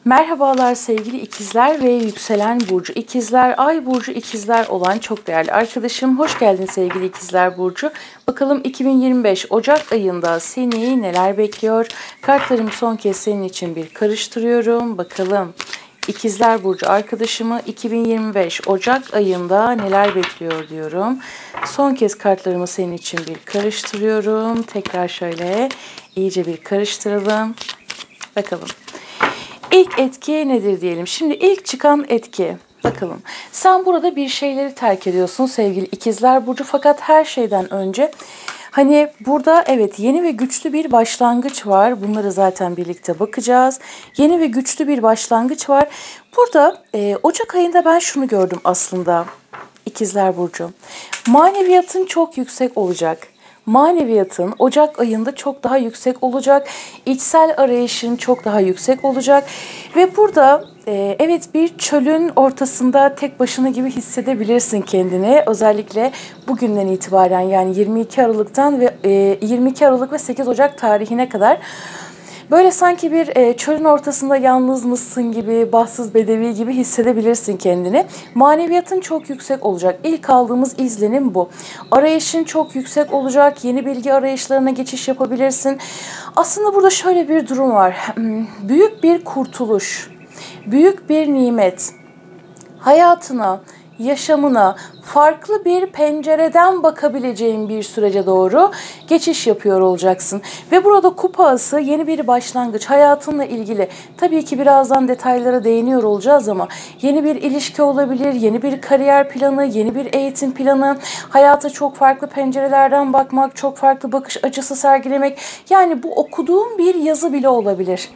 Merhabalar sevgili ikizler ve yükselen burcu ikizler, ay burcu ikizler olan çok değerli arkadaşım. Hoş geldin sevgili ikizler burcu. Bakalım 2025 Ocak ayında seni neler bekliyor? Kartlarımı son kez senin için bir karıştırıyorum. Bakalım ikizler burcu arkadaşımı 2025 Ocak ayında neler bekliyor diyorum. Son kez kartlarımı senin için bir karıştırıyorum. Tekrar şöyle iyice bir karıştıralım. Bakalım. İlk etki nedir diyelim. Şimdi ilk çıkan etki. Bakalım. Sen burada bir şeyleri terk ediyorsun sevgili ikizler burcu. Fakat her şeyden önce hani burada evet yeni ve güçlü bir başlangıç var. Bunları zaten birlikte bakacağız. Yeni ve güçlü bir başlangıç var. Burada Ocak ayında ben şunu gördüm aslında ikizler burcu. Maneviyatın çok yüksek olacak. Maneviyatın Ocak ayında çok daha yüksek olacak. İçsel arayışın çok daha yüksek olacak. Ve burada evet bir çölün ortasında tek başına gibi hissedebilirsin kendini. Özellikle bugünden itibaren yani 22 Aralık'tan ve 22 Aralık ve 8 Ocak tarihine kadar. Böyle sanki bir çölün ortasında yalnız mısın gibi, bahtsız bedevi gibi hissedebilirsin kendini. Maneviyatın çok yüksek olacak. İlk aldığımız izlenim bu. Arayışın çok yüksek olacak. Yeni bilgi arayışlarına geçiş yapabilirsin. Aslında burada şöyle bir durum var. Büyük bir kurtuluş, büyük bir nimet. Hayatına, yaşamına farklı bir pencereden bakabileceğin bir sürece doğru geçiş yapıyor olacaksın. Ve burada kupa ası yeni bir başlangıç, hayatınla ilgili. Tabii ki birazdan detaylara değiniyor olacağız ama yeni bir ilişki olabilir, yeni bir kariyer planı, yeni bir eğitim planı, hayata çok farklı pencerelerden bakmak, çok farklı bakış açısı sergilemek. Yani bu okuduğun bir yazı bile olabilir.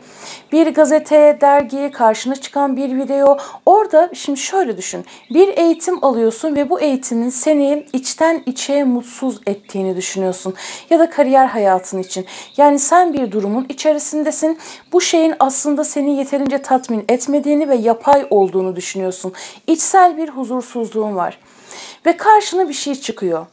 Bir gazete, dergi, karşına çıkan bir video. Orada şimdi şöyle düşün. Bir eğitim alıyorsun ve bu eğitimin seni içten içe mutsuz ettiğini düşünüyorsun. Ya da kariyer hayatın için. Yani sen bir durumun içerisindesin. Bu şeyin aslında seni yeterince tatmin etmediğini ve yapay olduğunu düşünüyorsun. İçsel bir huzursuzluğun var. Ve karşına bir şey çıkıyor.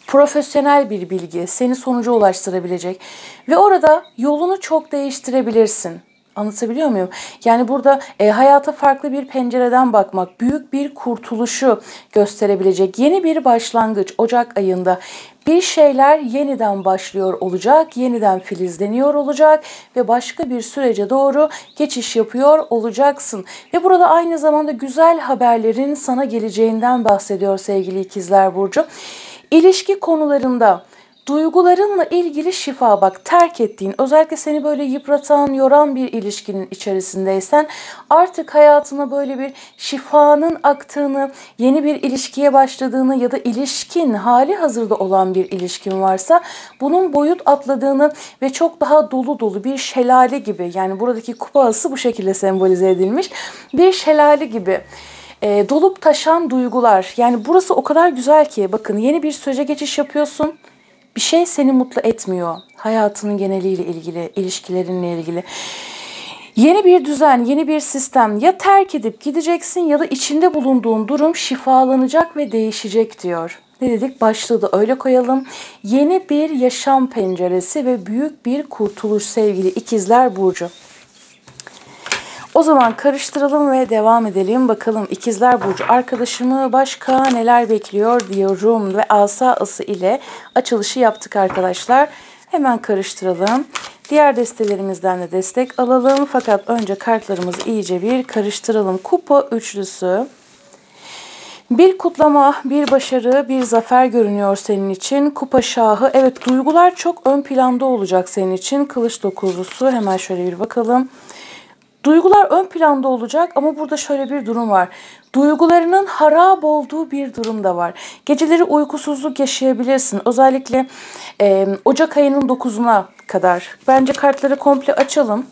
Profesyonel bir bilgi seni sonuca ulaştırabilecek. Ve orada yolunu çok değiştirebilirsin. Anlatabiliyor muyum? Yani burada hayata farklı bir pencereden bakmak, büyük bir kurtuluşu gösterebilecek yeni bir başlangıç Ocak ayında. Bir şeyler yeniden başlıyor olacak, yeniden filizleniyor olacak ve başka bir sürece doğru geçiş yapıyor olacaksın. Ve burada aynı zamanda güzel haberlerin sana geleceğinden bahsediyor sevgili ikizler burcu. İlişki konularında duygularınla ilgili şifa, bak terk ettiğin, özellikle seni böyle yıpratan, yoran bir ilişkinin içerisindeysen artık hayatına böyle bir şifanın aktığını, yeni bir ilişkiye başladığını ya da ilişkin hali hazırda olan bir ilişkin varsa bunun boyut atladığını ve çok daha dolu dolu bir şelale gibi, yani buradaki kupa ası bu şekilde sembolize edilmiş, bir şelale gibi dolup taşan duygular. Yani burası o kadar güzel ki bakın, yeni bir sürece geçiş yapıyorsun. Bir şey seni mutlu etmiyor. Hayatının geneliyle ilgili, ilişkilerinle ilgili. Yeni bir düzen, yeni bir sistem, ya terk edip gideceksin ya da içinde bulunduğun durum şifalanacak ve değişecek diyor. Ne dedik? Başlığı da öyle koyalım. Yeni bir yaşam penceresi ve büyük bir kurtuluş sevgili ikizler burcu. O zaman karıştıralım ve devam edelim. Bakalım ikizler burcu arkadaşımı başka neler bekliyor diyorum ve asa ası ile açılışı yaptık arkadaşlar. Hemen karıştıralım. Diğer destelerimizden de destek alalım. Fakat önce kartlarımızı iyice bir karıştıralım. Kupa üçlüsü. Bir kutlama, bir başarı, bir zafer görünüyor senin için. Kupa şahı. Evet, duygular çok ön planda olacak senin için. Kılıç dokuzlusu. Hemen şöyle bir bakalım. Duygular ön planda olacak ama burada şöyle bir durum var. Duygularının harap olduğu bir durum da var. Geceleri uykusuzluk yaşayabilirsin. Özellikle Ocak ayının 9'una kadar. Bence kartları komple açalım.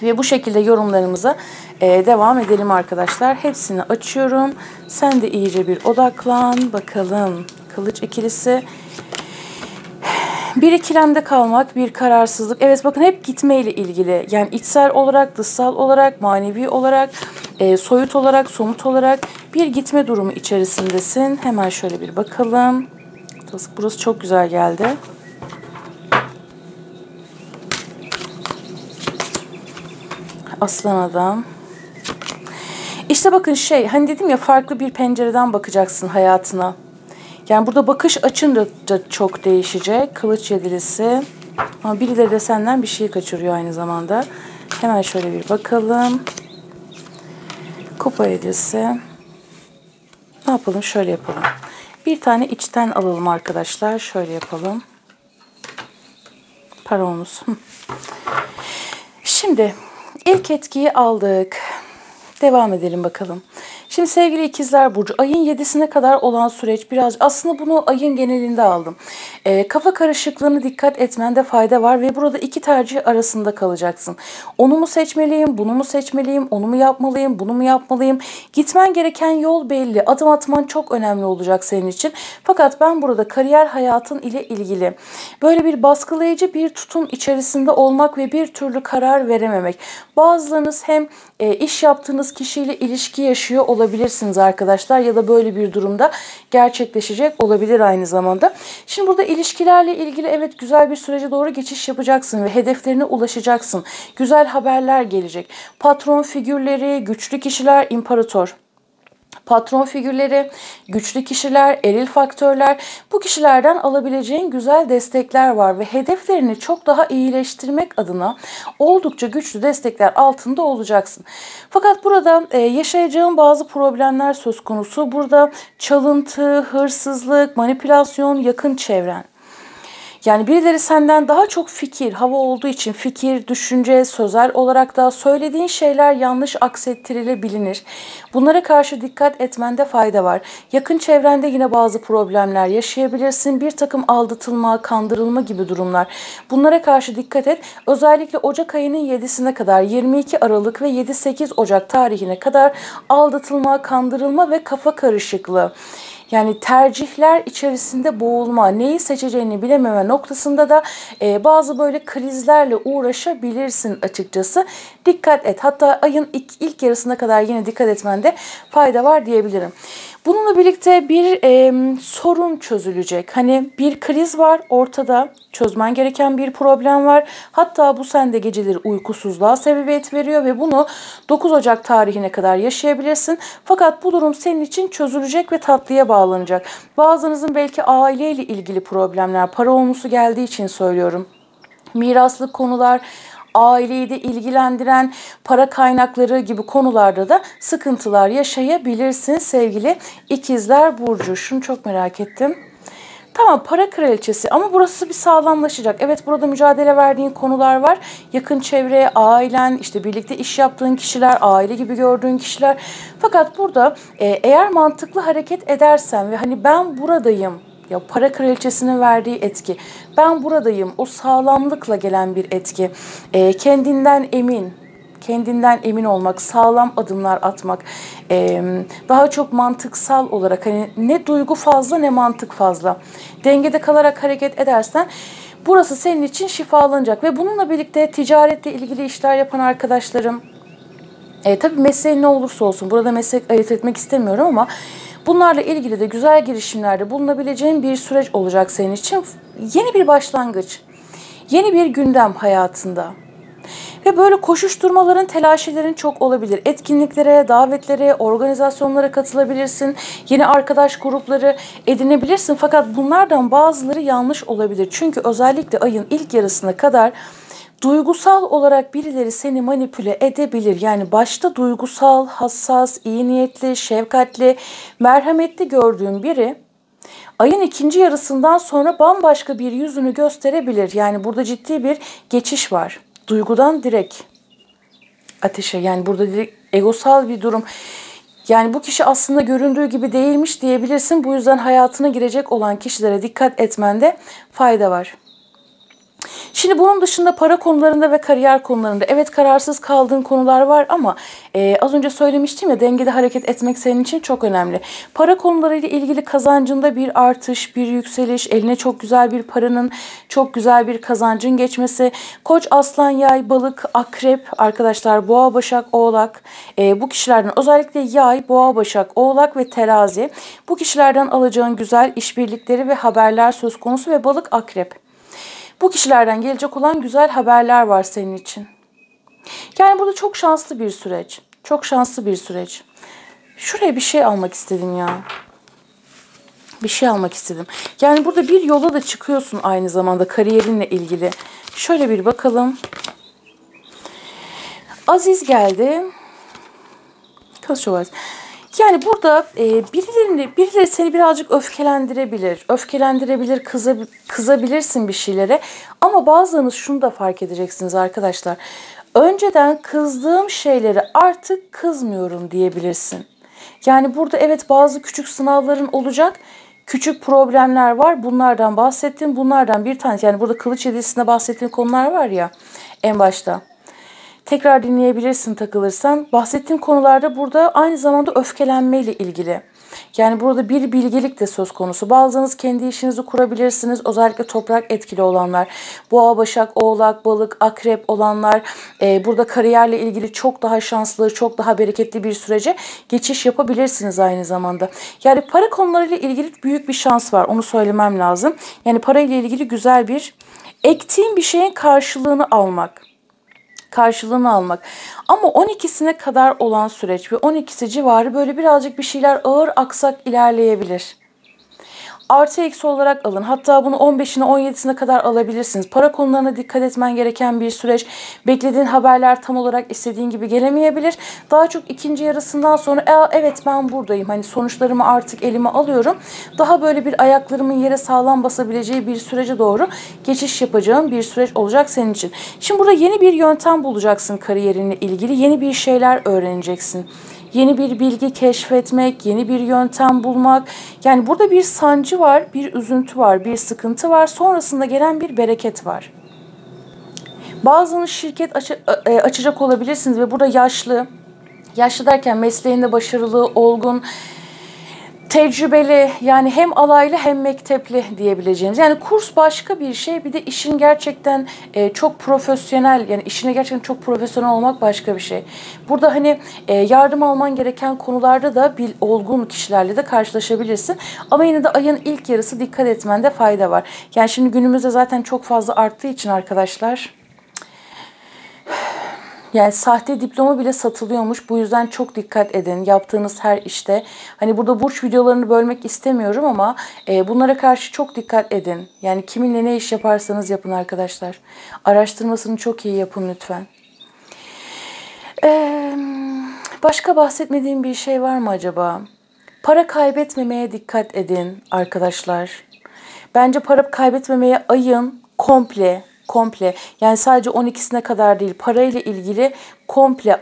Ve bu şekilde yorumlarımıza devam edelim arkadaşlar. Hepsini açıyorum. Sen de iyice bir odaklan. Bakalım. Kılıç ikilisi. Bir ikilemde kalmak, bir kararsızlık. Evet bakın, hep gitmeyle ilgili. Yani içsel olarak, dışsal olarak, manevi olarak, soyut olarak, somut olarak bir gitme durumu içerisindesin. Hemen şöyle bir bakalım. Burası çok güzel geldi. Aslan adam. İşte bakın hani dedim ya, farklı bir pencereden bakacaksın hayatına. Yani burada bakış açın da çok değişecek. Kılıç yedilisi. Ama birileri de senden bir şey kaçırıyor aynı zamanda. Hemen şöyle bir bakalım. Kupa yedilisi. Ne yapalım? Şöyle yapalım. Bir tane içten alalım arkadaşlar. Şöyle yapalım. Paramız. Şimdi ilk etkiyi aldık. Devam edelim bakalım. Şimdi sevgili ikizler burcu, ayın 7'sine kadar olan süreç biraz, aslında bunu ayın genelinde aldım. Kafa karışıklığına dikkat etmende fayda var ve burada iki tercih arasında kalacaksın. Onu mu seçmeliyim, bunu mu seçmeliyim, onu mu yapmalıyım, bunu mu yapmalıyım? Gitmen gereken yol belli. Adım atman çok önemli olacak senin için. Fakat ben burada kariyer hayatın ile ilgili böyle bir baskılayıcı bir tutum içerisinde olmak ve bir türlü karar verememek. Bazılarınız hem iş yaptığınız kişiyle ilişki yaşıyor olabilirsiniz arkadaşlar, ya da böyle bir durumda gerçekleşecek olabilir aynı zamanda. Şimdi burada ilişkilerle ilgili evet, güzel bir sürece doğru geçiş yapacaksın ve hedeflerine ulaşacaksın. Güzel haberler gelecek. Patron figürleri, güçlü kişiler, imparator. Patron figürleri, güçlü kişiler, eril faktörler, bu kişilerden alabileceğin güzel destekler var ve hedeflerini çok daha iyileştirmek adına oldukça güçlü destekler altında olacaksın. Fakat burada yaşayacağın bazı problemler söz konusu. Burada çalıntı, hırsızlık, manipülasyon, yakın çevren. Yani birileri senden daha çok fikir, hava olduğu için fikir, düşünce, sözel olarak da söylediğin şeyler yanlış aksettirilebilir. Bunlara karşı dikkat etmende fayda var. Yakın çevrende yine bazı problemler yaşayabilirsin. Bir takım aldatılma, kandırılma gibi durumlar. Bunlara karşı dikkat et. Özellikle Ocak ayının 7'sine kadar, 22 Aralık ve 7-8 Ocak tarihine kadar aldatılma, kandırılma ve kafa karışıklığı. Yani tercihler içerisinde boğulma, neyi seçeceğini bilememe noktasında da bazı böyle krizlerle uğraşabilirsin açıkçası. Dikkat et. Hatta ayın ilk yarısına kadar yine dikkat etmende fayda var diyebilirim. Bununla birlikte bir sorun çözülecek. Hani bir kriz var ortada, çözmen gereken bir problem var. Hatta bu sende geceleri uykusuzluğa sebebiyet veriyor ve bunu 9 Ocak tarihine kadar yaşayabilirsin. Fakat bu durum senin için çözülecek ve tatlıya bağlanacak. Bazınızın belki aileyle ilgili problemler, para olmusu geldiği için söylüyorum. Miraslık konular, aileyi de ilgilendiren para kaynakları gibi konularda da sıkıntılar yaşayabilirsin sevgili ikizler burcu. Şunu çok merak ettim. Tamam, para kraliçesi, ama burası bir sağlamlaşacak. Evet, burada mücadele verdiğin konular var. Yakın çevre, ailen, işte birlikte iş yaptığın kişiler, aile gibi gördüğün kişiler. Fakat burada eğer mantıklı hareket edersen ve hani ben buradayım, ya para kraliçesinin verdiği etki, ben buradayım, o sağlamlıkla gelen bir etki, kendinden emin olmak, sağlam adımlar atmak, daha çok mantıksal olarak, hani ne duygu fazla ne mantık fazla, dengede kalarak hareket edersen burası senin için şifalanacak. Ve bununla birlikte ticaretle ilgili işler yapan arkadaşlarım, tabii mesleğin ne olursa olsun, burada meslek ayırt etmek istemiyorum ama bunlarla ilgili de güzel girişimlerde bulunabileceğin bir süreç olacak senin için. Yeni bir başlangıç, yeni bir gündem hayatında. Ve böyle koşuşturmaların, telaşelerin çok olabilir. Etkinliklere, davetlere, organizasyonlara katılabilirsin. Yeni arkadaş grupları edinebilirsin. Fakat bunlardan bazıları yanlış olabilir. Çünkü özellikle ayın ilk yarısına kadar duygusal olarak birileri seni manipüle edebilir. Yani başta duygusal, hassas, iyi niyetli, şefkatli, merhametli gördüğün biri ayın ikinci yarısından sonra bambaşka bir yüzünü gösterebilir. Yani burada ciddi bir geçiş var. Duygudan direkt ateşe, yani burada direkt egosal bir durum. Yani bu kişi aslında göründüğü gibi değilmiş diyebilirsin. Bu yüzden hayatına girecek olan kişilere dikkat etmende fayda var. Şimdi bunun dışında para konularında ve kariyer konularında evet kararsız kaldığın konular var ama az önce söylemiştim ya, dengede hareket etmek senin için çok önemli. Para konularıyla ilgili kazancında bir artış, bir yükseliş, eline çok güzel bir paranın, çok güzel bir kazancın geçmesi. Koç, aslan, yay, balık, akrep, arkadaşlar boğa, başak, oğlak, bu kişilerden özellikle yay, boğa, başak, oğlak ve terazi, bu kişilerden alacağın güzel işbirlikleri ve haberler söz konusu ve balık, akrep. Bu kişilerden gelecek olan güzel haberler var senin için. Yani burada çok şanslı bir süreç. Çok şanslı bir süreç. Şuraya bir şey almak istedim ya. Bir şey almak istedim. Yani burada bir yola da çıkıyorsun aynı zamanda kariyerinle ilgili. Şöyle bir bakalım. Aziz geldi. Yani burada birileri seni birazcık öfkelendirebilir. Öfkelendirebilir, kızabilirsin bir şeylere. Ama bazılarınız şunu da fark edeceksiniz arkadaşlar. Önceden kızdığım şeylere artık kızmıyorum diyebilirsin. Yani burada evet bazı küçük sınavların olacak. Küçük problemler var. Bunlardan bahsettim. Bunlardan bir tanesi. Yani burada kılıç yedisinde bahsettiğim konular var ya en başta. Tekrar dinleyebilirsin takılırsan. Bahsettiğim konularda burada aynı zamanda öfkelenmeyle ilgili. Yani burada bir bilgelik de söz konusu. Bazılarınız kendi işinizi kurabilirsiniz. Özellikle toprak etkili olanlar. Boğa, Başak, Oğlak, Balık, Akrep olanlar. Burada kariyerle ilgili çok daha şanslı, çok daha bereketli bir sürece geçiş yapabilirsiniz aynı zamanda. Yani para konularıyla ilgili büyük bir şans var. Onu söylemem lazım. Yani parayla ilgili güzel bir ektiğin bir şeyin karşılığını almak. Ama 12'sine kadar olan süreç ve 12'si civarı böyle birazcık bir şeyler ağır aksak ilerleyebilir. Artı eksi olarak alın. Hatta bunu 15'ine 17'sine kadar alabilirsiniz. Para konularına dikkat etmen gereken bir süreç. Beklediğin haberler tam olarak istediğin gibi gelemeyebilir. Daha çok ikinci yarısından sonra evet ben buradayım. Hani sonuçlarımı artık elime alıyorum. Daha böyle bir ayaklarımın yere sağlam basabileceği bir sürece doğru geçiş yapacağım bir süreç olacak senin için. Şimdi burada yeni bir yöntem bulacaksın kariyerinle ilgili. Yeni bir şeyler öğreneceksin. Yeni bir bilgi keşfetmek, yeni bir yöntem bulmak. Yani burada bir sancı var, bir üzüntü var, bir sıkıntı var. Sonrasında gelen bir bereket var. Bazınız şirket açacak olabilirsiniz ve burada yaşlı derken mesleğinde başarılı, olgun, tecrübeli, yani hem alaylı hem mektepli diyebileceğimiz. Yani kurs başka bir şey, bir de işin gerçekten çok profesyonel, yani işine gerçekten çok profesyonel olmak başka bir şey. Burada hani yardım alman gereken konularda da olgun kişilerle de karşılaşabilirsin. Ama yine de ayın ilk yarısı dikkat etmende fayda var. Yani şimdi günümüzde zaten çok fazla arttığı için arkadaşlar, yani sahte diploma bile satılıyormuş. Bu yüzden çok dikkat edin yaptığınız her işte. Hani burada burç videolarını bölmek istemiyorum ama bunlara karşı çok dikkat edin. Yani kiminle ne iş yaparsanız yapın arkadaşlar. Araştırmasını çok iyi yapın lütfen. Başka bahsetmediğim bir şey var mı acaba? Para kaybetmemeye dikkat edin arkadaşlar. Bence para kaybetmemeye ayın komple yani sadece 12'sine kadar değil, parayla ilgili komple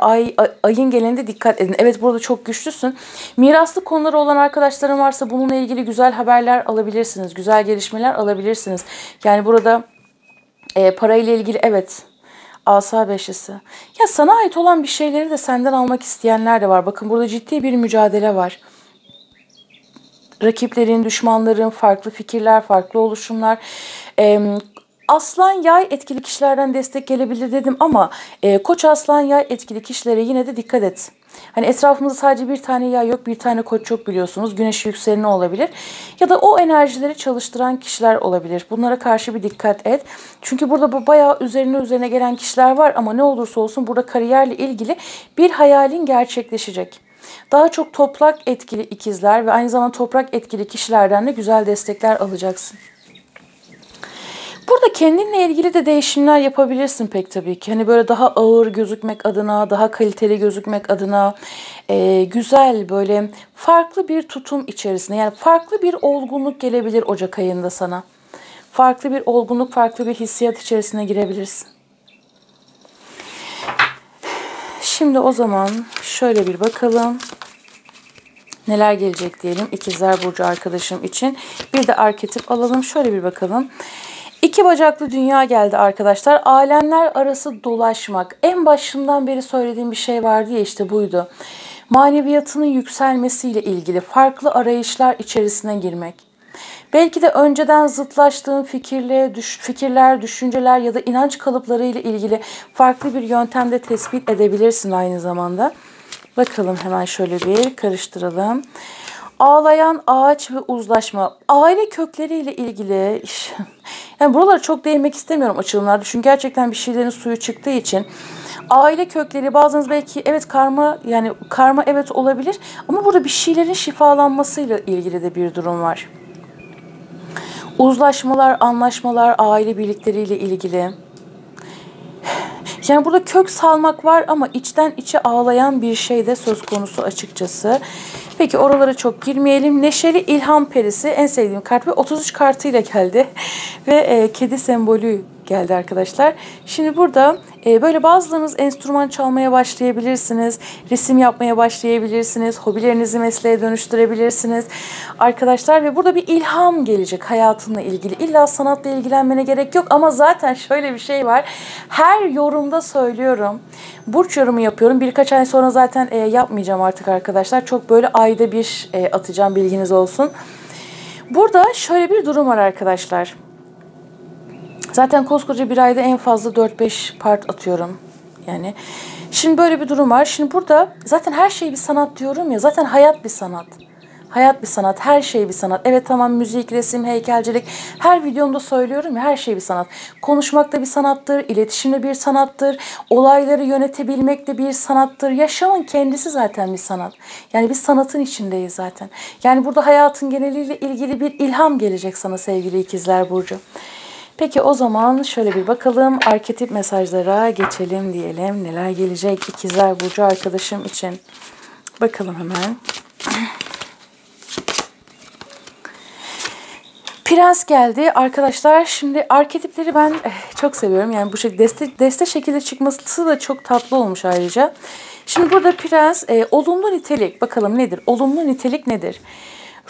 ayın genelinde dikkat edin. Evet, burada çok güçlüsün. Miraslı konuları olan arkadaşlarım varsa bununla ilgili güzel haberler alabilirsiniz. Güzel gelişmeler alabilirsiniz. Yani burada parayla ilgili evet. Asa beşlisi. Ya sana ait olan bir şeyleri de senden almak isteyenler de var. Bakın burada ciddi bir mücadele var. Rakiplerin, düşmanların, farklı fikirler, farklı oluşumlar. Aslan yay etkili kişilerden destek gelebilir dedim ama koç aslan yay etkili kişilere yine de dikkat et. Hani etrafımızda sadece bir tane yay yok, bir tane koç yok biliyorsunuz. Güneş yükseleni olabilir. Ya da o enerjileri çalıştıran kişiler olabilir. Bunlara karşı bir dikkat et. Çünkü burada bayağı üzerine gelen kişiler var ama ne olursa olsun burada kariyerle ilgili bir hayalin gerçekleşecek. Daha çok toprak etkili ikizler ve aynı zamanda toprak etkili kişilerden de güzel destekler alacaksın. Burada kendinle ilgili de değişimler yapabilirsin pek tabii ki. Hani böyle daha ağır gözükmek adına, daha kaliteli gözükmek adına güzel böyle farklı bir tutum içerisinde. Yani farklı bir olgunluk gelebilir Ocak ayında sana. Farklı bir olgunluk, farklı bir hissiyat içerisine girebilirsin. Şimdi o zaman şöyle bir bakalım. Neler gelecek diyelim İkizler Burcu arkadaşım için. Bir de arketip alalım. Şöyle bir bakalım. İki bacaklı dünya geldi arkadaşlar. Alemler arası dolaşmak. En başından beri söylediğim bir şey vardı ya, işte buydu. Maneviyatının yükselmesiyle ilgili farklı arayışlar içerisine girmek. Belki de önceden zıtlaştığın fikirler, düşünceler ya da inanç kalıpları ile ilgili farklı bir yöntemde tespit edebilirsin aynı zamanda. Bakalım hemen şöyle bir karıştıralım. Ağlayan ağaç ve uzlaşma. Aile kökleriyle ilgili. Yani buralara çok değinmek istemiyorum açılımlarda. Çünkü gerçekten bir şeylerin suyu çıktığı için. aile kökleri, bazınız belki evet karma, yani karma evet olabilir ama burada bir şeylerin şifalanmasıyla ilgili de bir durum var. Uzlaşmalar, anlaşmalar, aile birlikleriyle ilgili. Yani burada kök salmak var ama içten içe ağlayan bir şey de söz konusu açıkçası. Peki oralara çok girmeyelim. Neşeli ilham perisi en sevdiğim kart ve 33 kartıyla geldi. Ve kedi sembolü geldi arkadaşlar. Şimdi burada böyle bazılarınız enstrüman çalmaya başlayabilirsiniz. Resim yapmaya başlayabilirsiniz. Hobilerinizi mesleğe dönüştürebilirsiniz. Arkadaşlar ve burada bir ilham gelecek hayatınla ilgili. İlla sanatla ilgilenmene gerek yok ama zaten şöyle bir şey var. Her yorumda söylüyorum. Burç yorumu yapıyorum. Birkaç ay sonra zaten yapmayacağım artık arkadaşlar. Çok böyle ayda bir atacağım, bilginiz olsun. Burada şöyle bir durum var arkadaşlar. Zaten koskoca bir ayda en fazla 4-5 part atıyorum. Yani şimdi böyle bir durum var. Şimdi burada zaten her şey bir sanat diyorum ya. Zaten hayat bir sanat. Hayat bir sanat, her şey bir sanat. Evet tamam, müzik, resim, heykelcilik, her videomda söylüyorum ya, her şey bir sanat. Konuşmak da bir sanattır, iletişim de bir sanattır, olayları yönetebilmek de bir sanattır. Yaşamın kendisi zaten bir sanat. Yani biz sanatın içindeyiz zaten. Yani burada hayatın geneliyle ilgili bir ilham gelecek sana sevgili İkizler Burcu. Peki o zaman şöyle bir bakalım, arketip mesajlara geçelim diyelim. Neler gelecek İkizler Burcu arkadaşım için. Bakalım hemen. Prens geldi arkadaşlar. Şimdi arketipleri ben çok seviyorum. Yani bu şekilde deste şekilde çıkması da çok tatlı olmuş ayrıca. Şimdi burada prens, olumlu nitelik. Bakalım nedir? Olumlu nitelik nedir?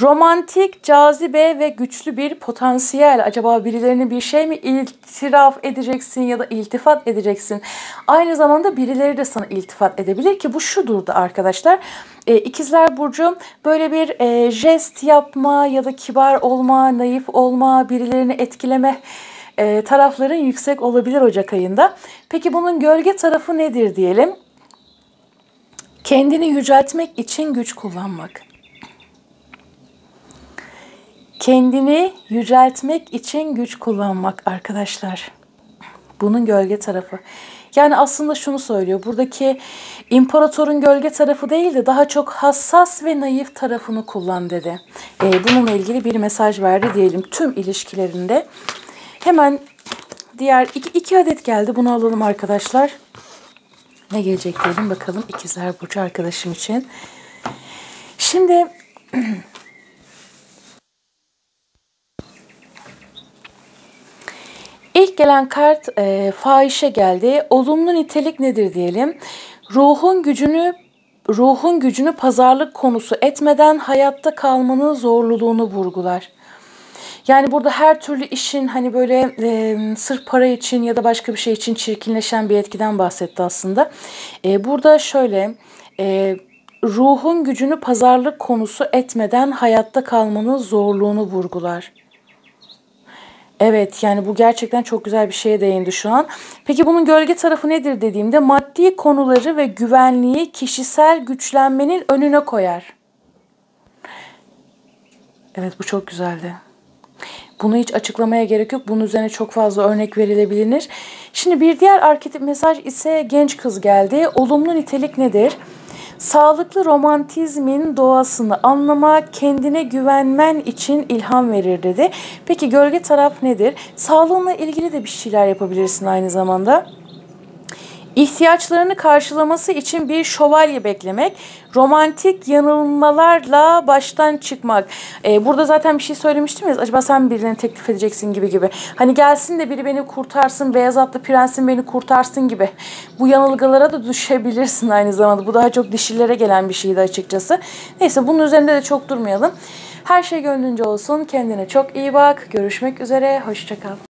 Romantik, cazibe ve güçlü bir potansiyel. Acaba birilerine bir şey mi itiraf edeceksin ya da iltifat edeceksin? Aynı zamanda birileri de sana iltifat edebilir ki bu şudur da arkadaşlar. İkizler Burcu böyle bir jest yapma ya da kibar olma, naif olma, birilerini etkileme tarafların yüksek olabilir Ocak ayında. Peki bunun gölge tarafı nedir diyelim? Kendini yüceltmek için güç kullanmak. Kendini yüceltmek için güç kullanmak arkadaşlar. Bunun gölge tarafı. Yani aslında şunu söylüyor. Buradaki imparatorun gölge tarafı değil de daha çok hassas ve naif tarafını kullan dedi. Bununla ilgili bir mesaj verdi diyelim tüm ilişkilerinde. Hemen diğer iki adet geldi. Bunu alalım arkadaşlar. Ne gelecek diyelim bakalım İkizler Burcu arkadaşım için. Şimdi İlk gelen kart fahişe geldi. Olumlu nitelik nedir diyelim. Ruhun gücünü pazarlık konusu etmeden hayatta kalmanın zorluluğunu vurgular. Yani burada her türlü işin hani böyle sırf para için ya da başka bir şey için çirkinleşen bir etkiden bahsetti aslında. Burada şöyle ruhun gücünü pazarlık konusu etmeden hayatta kalmanın zorluğunu vurgular. Evet, yani bu gerçekten çok güzel bir şeye değindi şu an. Peki bunun gölge tarafı nedir dediğimde maddi konuları ve güvenliği kişisel güçlenmenin önüne koyar. Evet, bu çok güzeldi. Bunu hiç açıklamaya gerek yok. Bunun üzerine çok fazla örnek verilebilir. Şimdi bir diğer arketip mesaj ise genç kız geldi. Olumlu nitelik nedir? Sağlıklı romantizmin doğasını anlamak, kendine güvenmen için ilham verir dedi. Peki gölge taraf nedir? Sağlığınla ilgili de bir şeyler yapabilirsin aynı zamanda. İhtiyaçlarını karşılaması için bir şövalye beklemek, romantik yanılmalarla baştan çıkmak. Burada zaten bir şey söylemiştim ya, acaba sen birilerini teklif edeceksin gibi. Hani gelsin de biri beni kurtarsın, beyaz atlı prensim beni kurtarsın gibi. Bu yanılgılara da düşebilirsin aynı zamanda. Bu daha çok dişilere gelen bir şeydi açıkçası. Neyse, bunun üzerinde de çok durmayalım. Her şey gönlünce olsun. Kendine çok iyi bak. Görüşmek üzere. Hoşça kal.